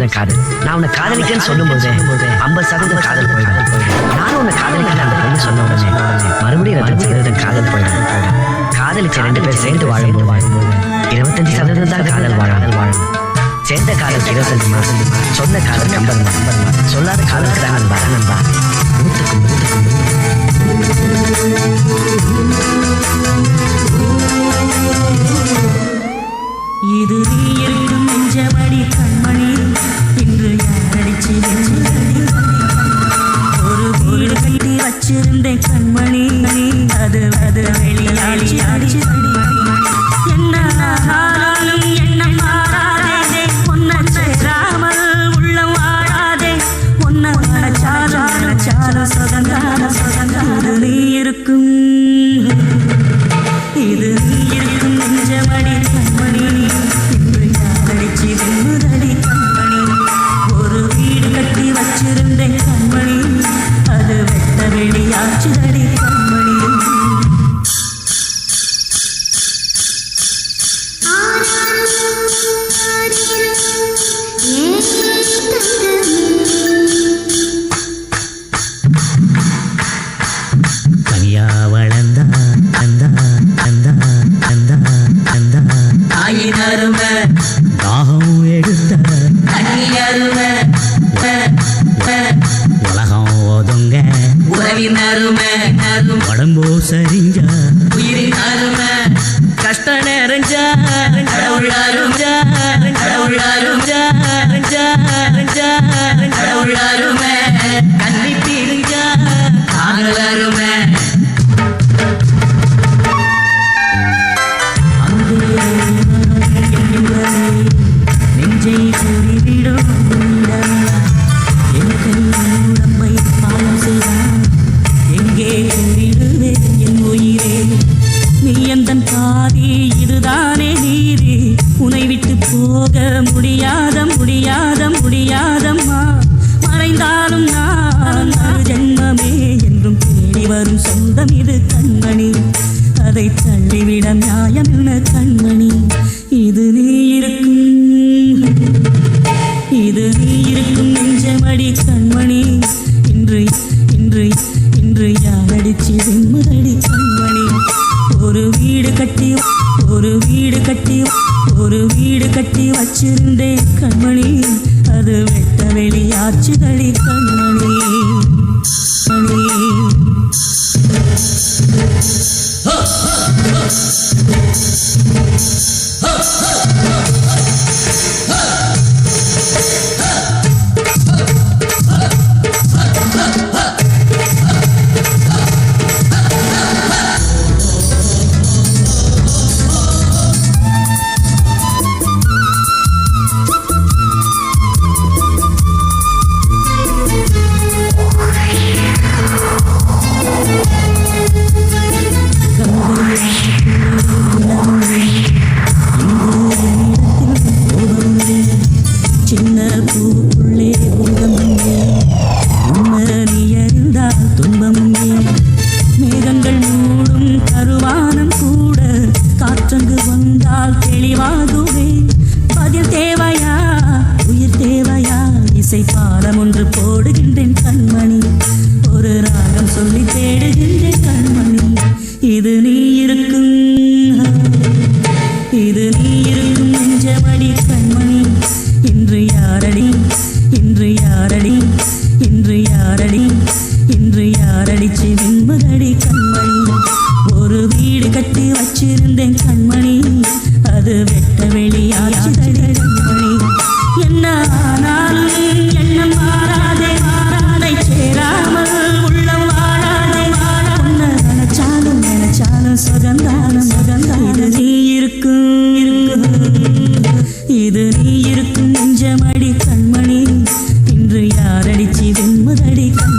50% காதல். நான் உன்னை காதலிக்கன்னு சொல்லும் போது 50% காதல் போயிடும். நானும் உன்னை காதலிக்கன்னு அந்த பொண்ணு சொன்ன உடனே மறுபடியும் 2% காதல் போயிடும். காதலிச்ச 2 பேர் சேர்ந்து வாழும்போது 25% தான் காதல் வாழும். சேர்ந்த காதல் 25%, சொன்ன காதல் 50%, சொல்லாத காதலுக்கு தான் நண்பா 100க்கு 100. இது நீ இருக்கும் நெஞ்சமடி கண்மணி, இன்று யாரடிச்சு ஒரு வீடு கட்டி வச்சிருந்தேன் கண்மணி, அது வெளியாடி அடிச்சு என்ன ஆனாலும் எண்ணம் மாறாதே, ஒன்ன சேராமல் உள்ளம் வாழாதே, ஒன்ன நினைச்சாலும் சொதங்கான நீ இருக்கும், இது நீ இருக்கும் நெஞ்சமடி கண்மணி, இன்று யாரடிச்சு வெண்முதடி கண்மணி, ஒரு வீடு கட்டி வச்சிருந்தேன் கண்மணி, அது வெட்ட வெளியாச்சுதடி கண்மணி. கனியா வளர்ந்தா அந்த அந்த அந்த அந்த ஆயினரும தாகம் எடுத்த தண்ணியரும உலகம் ஒதுங்க உறவினரும உடம்போ சரிஞ்ச உயிரின் அரும கஷ்ட நிறைஞ்சா கடவுளாரும கடவுளாரும கண்ணி பிரிஞ்சா காதலரும நெஞ்சை கூறிவிடும் உடம்பை பாலம் செய்தான், எங்கே கூறிடுவேன் என் உயிரே, நீ எந்தன் பாதி இதுதானே நீதி, உன்னை விட்டு போக முடியாதம்மா, மறைந்தாலும் நான் ஒரு ஜென்மமே என்றும் தேடி வரும் சொந்தம் இது கண்மணி, அதை தள்ளிவிட நியாயம் என்ன கண்மணி, இது நீ இருக்கும் நெஞ்சமடி கண்மணி, இன்று யாரடிச்சு வெண்முதடி கண்மணி, ஒரு வீடு கட்டி வச்சிருந்தேன் கண்மணி, அது வெட்ட வெளியாச்சுதடி கண்மணி. சின்ன பூக்குள்ளே பூகமே, உண்மை நீ அறிந்தால் துன்பமே, மேகங்கள் மூடும் கருவானம் கூட காற்றங்கு வந்தால் தெளிவாகுவே, பதில் தேவையா உயிர் தேவையா, இசை பாடம் ஒன்று போடுகின்றேன் கண்மணி, ஒரு ராகம் சொல்லி தேடுகின்றேன் கண்மணி, இது நீ இருக்கும் நெஞ்சமடி கண்மணி, இன்று யாரடிச்சு வெண்முதடி கண்மணி, ஒரு வீடு கட்டி வச்சிருந்தேன் கண்மணி, அது வெட்ட வெளியாச்சுதடி கண்மணி, என்ன ஆனாலும் எண்ணம் மாறாதே, சேராமல் உள்ளம் வாழாதே, உன்னை நினைச்சாலும் சுகந்தான இது நீ இருக்கும் நெஞ்சமடி கண்மணி, இன்று யாரடிச்சு வெண்முதடி கண்மணி.